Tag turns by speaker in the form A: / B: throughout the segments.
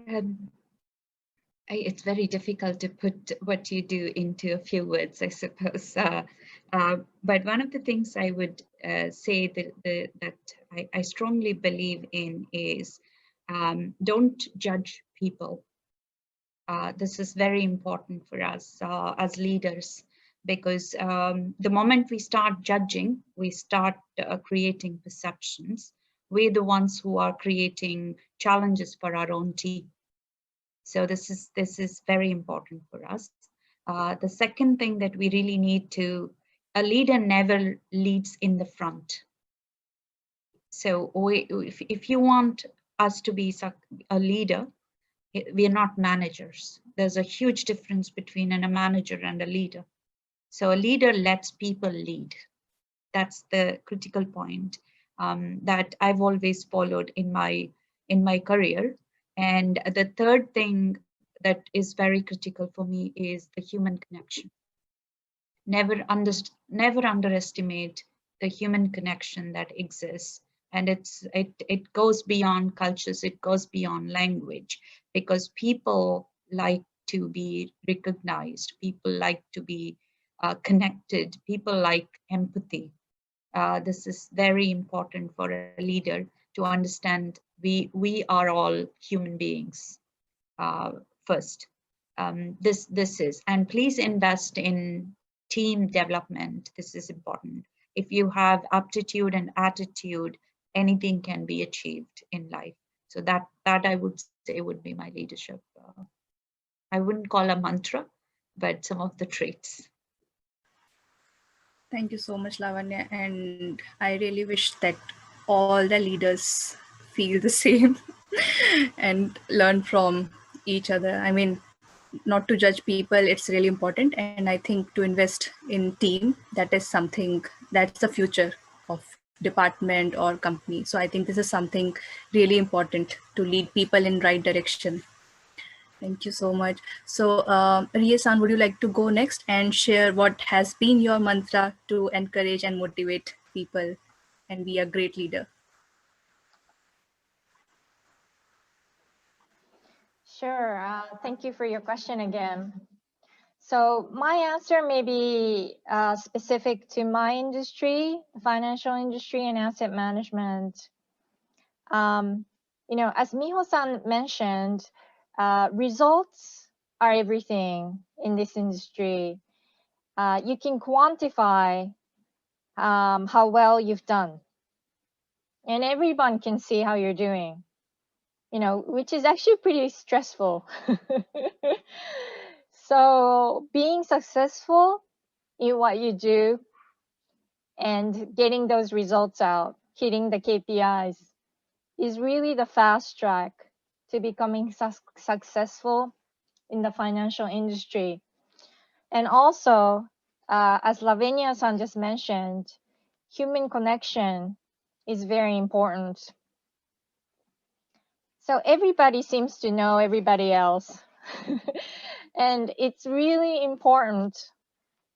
A: Um, it's very difficult to put what you do into a few words, I suppose. But one of the things I would say that I strongly believe in is don't judge people. This is very important for us as leaders, because the moment we start judging, we start creating perceptions. We're the ones who are creating challenges for our own team. So this is very important for us. The second thing that we really need to, a leader never leads in the front. So if you want us to be a leader, we are not managers. There's a huge difference between a manager and a leader. So a leader lets people lead. That's the critical point that I've always followed in my career. And the third thing that is very critical for me is the human connection. Never underestimate the human connection that exists. And it goes beyond cultures, it goes beyond language, because people like to be recognized, people like to be connected, people like empathy. This is very important for a leader to understand we are all human beings first. This is, and please invest in team development. This is important. If you have aptitude and attitude, anything can be achieved in life. So that I would say would be my leadership. I wouldn't call a mantra, but some of the traits.
B: Thank you so much, Lavanya. And I really wish that all the leaders feel the same and learn from each other. I mean, not to judge people, it's really important. And I think to invest in team, that is something that's the future of department or company. So I think this is something really important to lead people in right direction. Thank you so much. So, Rie-san, would you like to go next and share what has been your mantra to encourage and motivate people and be a great leader?
C: Sure. Thank you for your question again. So my answer may be specific to my industry, the financial industry and asset management. As Miho-san mentioned, results are everything in this industry. You can quantify how well you've done, and everyone can see how you're doing, which is actually pretty stressful. So being successful in what you do and getting those results out, hitting the KPIs, is really the fast track to becoming successful in the financial industry. And also, as Lavenia-san just mentioned, human connection is very important. So everybody seems to know everybody else. And it's really important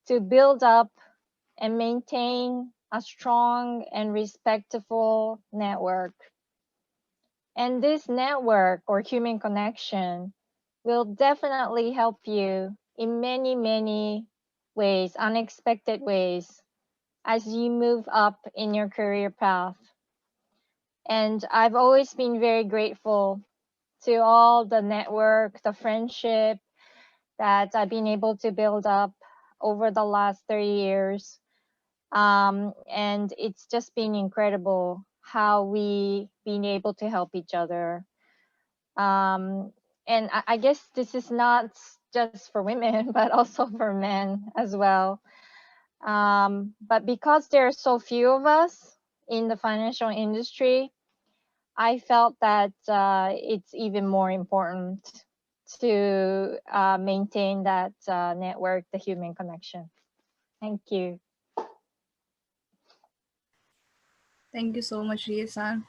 C: to build up and maintain a strong and respectful network. And this network or human connection will definitely help you in many, many ways, unexpected ways, as you move up in your career path. And I've always been very grateful to all the network, the friendship that I've been able to build up over the last 30 years. And it's just been incredible how we been able to help each other. And I guess this is not just for women, but also for men as well. But because there are so few of us in the financial industry, I felt that it's even more important to maintain that network, the human connection. Thank you.
B: Thank you so much, Rie-san.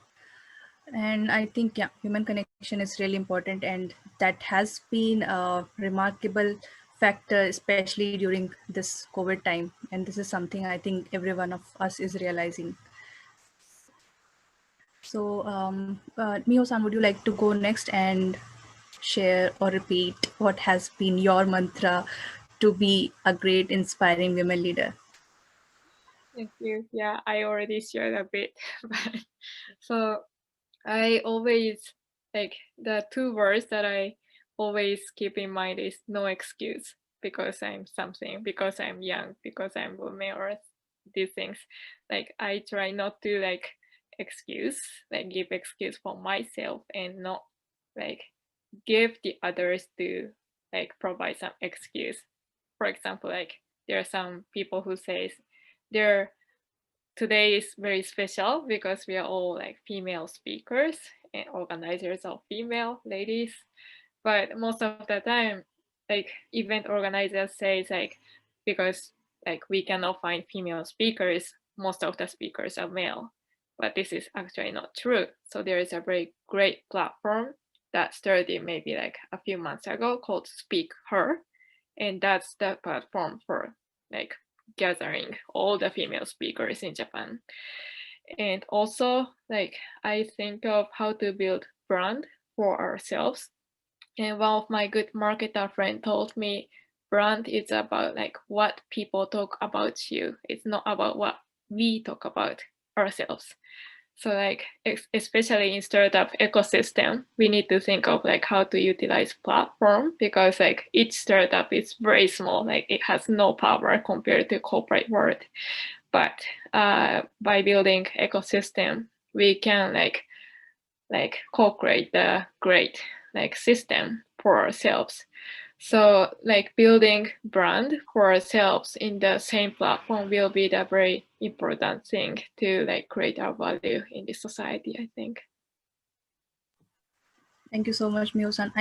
B: And I think, yeah, human connection is really important. And that has been a remarkable factor, especially during this COVID time. And this is something I think every one of us is realizing. So, Miho-san, would you like to go next and share or repeat what has been your mantra to be a great, inspiring women leader?
D: Thank you. Yeah, I already shared a bit. But so I always, like, the two words that I always keep in mind is no excuse, because I'm something, because I'm young, because I'm woman, or these things. Like, I try not to like give excuse for myself, and not like give the others to like provide some excuse. For example, like, there are some people who says today is very special because we are all like female speakers and organizers of female ladies. But most of the time, like, event organizers say like, because like we cannot find female speakers, most of the speakers are male. But this is actually not true. So there is a very great platform that started maybe like a few months ago called Speak Her. And that's the platform for like gathering all the female speakers in Japan. And also, like, I think of how to build brand for ourselves. And one of my good marketer friend told me, brand is about like what people talk about you. It's not about what we talk about ourselves. So like, especially in startup ecosystem, we need to think of like how to utilize platform, because like each startup is very small, like it has no power compared to corporate world. But by building ecosystem, we can like co-create the great like system for ourselves. So like building brand for ourselves in the same platform will be the very important thing to like create our value in the society, I think.
B: Thank you so much, Miho-san.